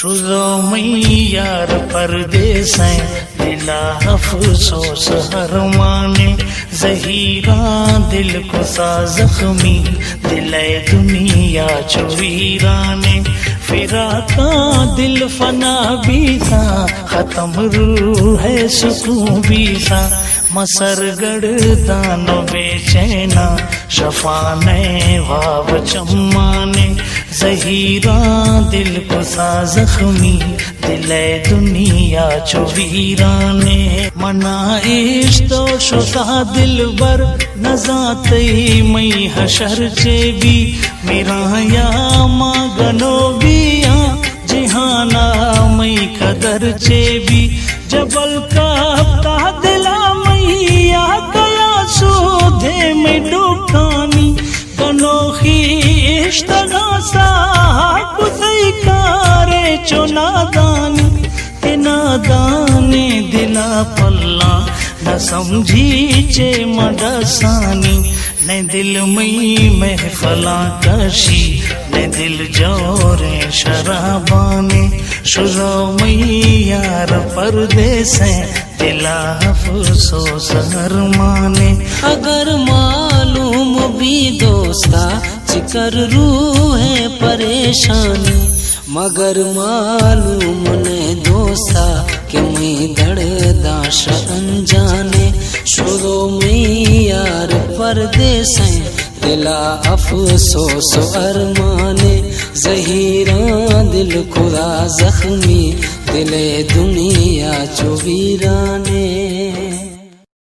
शुरो यार परदेस दिला अफसोस हर माने जहीरा दिल को सा जख्मी दिले दुनिया चुवीराने फिरा का दिल फना भी था खत्म रूह है सुकून भी था मसर गढ़दानो बेचैना शफाने वाव चम्माने जहीरा दिल को सा जख्मी दिले दुनिया चुवीराने मना इश्क तो शुदा दिल बर नजाते मई हशर चेबी मेरा या मागनो बिया जिहाना मई कदर चेबी जबल का हफ्ता दिला मैया गया सूधे में डुकानी गनोखी इश्तना सा कुसई कारे चुनादानी के नादाने दिला पल्ला न समझी चे मडसानी न दिल मई महफला कशी न दिल जोरे शराबाने शुरो यार परदेस दिला अफसोस हर माने अगर मालूम भी दोस्ता जिकर रूह है परेशानी मगर मालूम ने दोस्ता कि मैं दर्दाश अनजाने शुरू में यार परदेस दिला अफसोस अरमाने जहीरा दिल खुदा जख्मी दिले दुनिया चुवीराने।